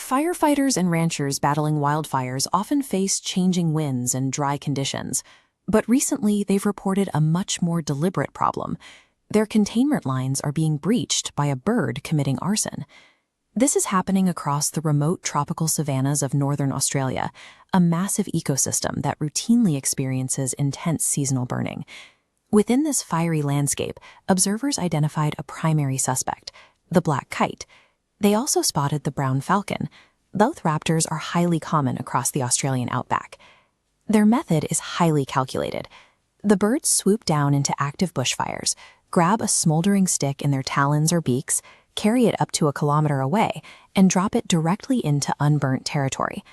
Firefighters and ranchers battling wildfires often face changing winds and dry conditions, but recently they've reported a much more deliberate problem. Their containment lines are being breached by a bird committing arson. This is happening across the remote tropical savannas of northern Australia, a massive ecosystem that routinely experiences intense seasonal burning. Within this fiery landscape, observers identified a primary suspect, the black kite. They also spotted the brown falcon. Both raptors are highly common across the Australian outback. Their method is highly calculated. The birds swoop down into active bushfires, grab a smoldering stick in their talons or beaks, carry it up to a kilometer away, and drop it directly into unburnt territory.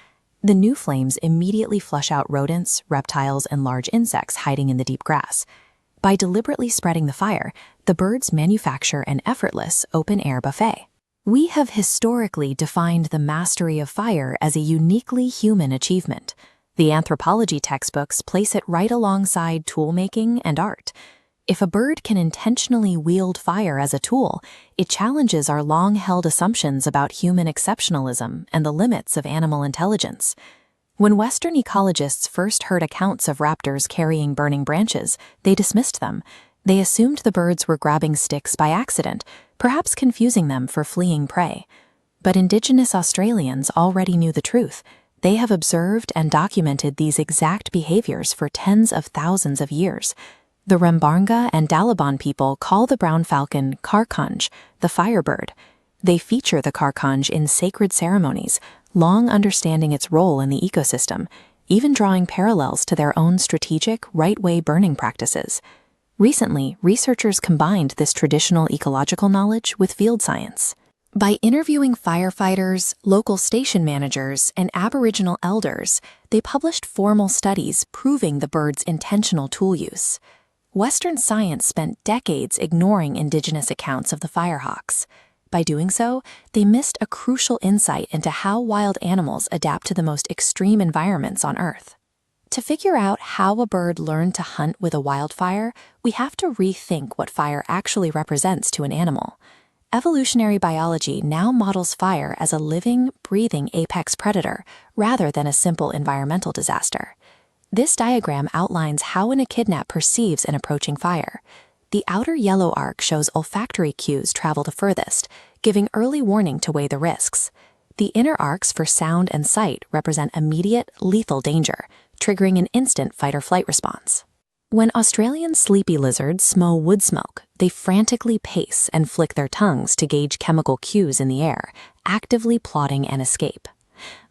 The new flames immediately flush out rodents, reptiles, and large insects hiding in the deep grass. By deliberately spreading the fire, the birds manufacture an effortless open-air buffet. We have historically defined the mastery of fire as a uniquely human achievement. The anthropology textbooks place it right alongside tool-making and art. If a bird can intentionally wield fire as a tool, it challenges our long-held assumptions about human exceptionalism and the limits of animal intelligence. When Western ecologists first heard accounts of raptors carrying burning branches, they dismissed them. They assumed the birds were grabbing sticks by accident, perhaps confusing them for fleeing prey. But Indigenous Australians already knew the truth. They have observed and documented these exact behaviors for tens of thousands of years. The Rembarnga and Dalabon people call the brown falcon karkanj, the firebird. They feature the karkanj in sacred ceremonies, long understanding its role in the ecosystem, even drawing parallels to their own strategic, right-way burning practices. Recently, researchers combined this traditional ecological knowledge with field science. By interviewing firefighters, local station managers, and Aboriginal elders, they published formal studies proving the bird's intentional tool use. Western science spent decades ignoring Indigenous accounts of the firehawks. By doing so, they missed a crucial insight into how wild animals adapt to the most extreme environments on Earth. To figure out how a bird learned to hunt with a wildfire, we have to rethink what fire actually represents to an animal. Evolutionary biology now models fire as a living, breathing apex predator rather than a simple environmental disaster. This diagram outlines how an echidna perceives an approaching fire. The outer yellow arc shows olfactory cues travel the furthest, giving early warning to weigh the risks. The inner arcs for sound and sight represent immediate, lethal danger, triggering an instant fight-or-flight response. When Australian sleepy lizards smell wood smoke, they frantically pace and flick their tongues to gauge chemical cues in the air, actively plotting an escape.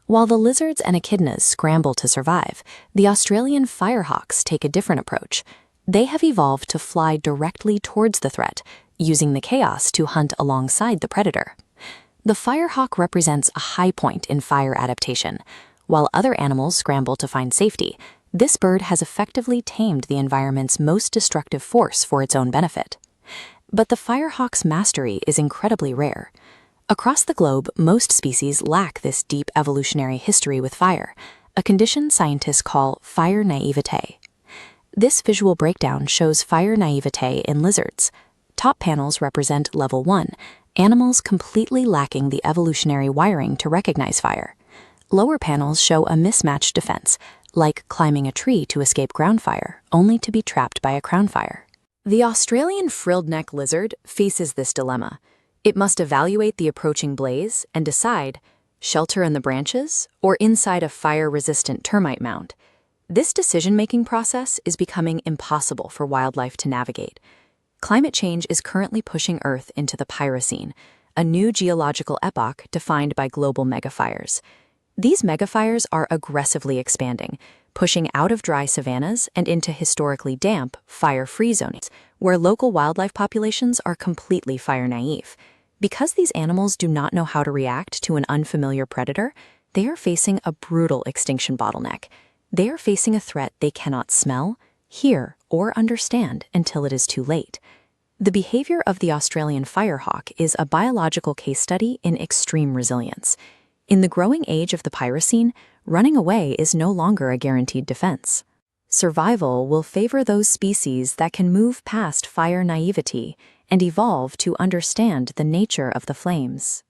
While the lizards and echidnas scramble to survive, the Australian firehawks take a different approach. They have evolved to fly directly towards the threat, using the chaos to hunt alongside the predator. The firehawk represents a high point in fire adaptation. While other animals scramble to find safety, this bird has effectively tamed the environment's most destructive force for its own benefit. But the firehawk's mastery is incredibly rare. Across the globe, most species lack this deep evolutionary history with fire, a condition scientists call fire naivete. This visual breakdown shows fire naivete in lizards. Top panels represent level 1, animals completely lacking the evolutionary wiring to recognize fire. Lower panels show a mismatched defense, like climbing a tree to escape ground fire, only to be trapped by a crown fire. The Australian frilled-neck lizard faces this dilemma. It must evaluate the approaching blaze and decide, shelter in the branches or inside a fire-resistant termite mound. This decision-making process is becoming impossible for wildlife to navigate. Climate change is currently pushing Earth into the Pyrocene, a new geological epoch defined by global megafires. These megafires are aggressively expanding, pushing out of dry savannas and into historically damp, fire-free zones, where local wildlife populations are completely fire-naive. Because these animals do not know how to react to an unfamiliar predator, they are facing a brutal extinction bottleneck. They are facing a threat they cannot smell, hear, or understand until it is too late. The behavior of the Australian firehawk is a biological case study in extreme resilience. In the growing age of the Pyrocene, running away is no longer a guaranteed defense. Survival will favor those species that can move past fire naivety and evolve to understand the nature of the flames.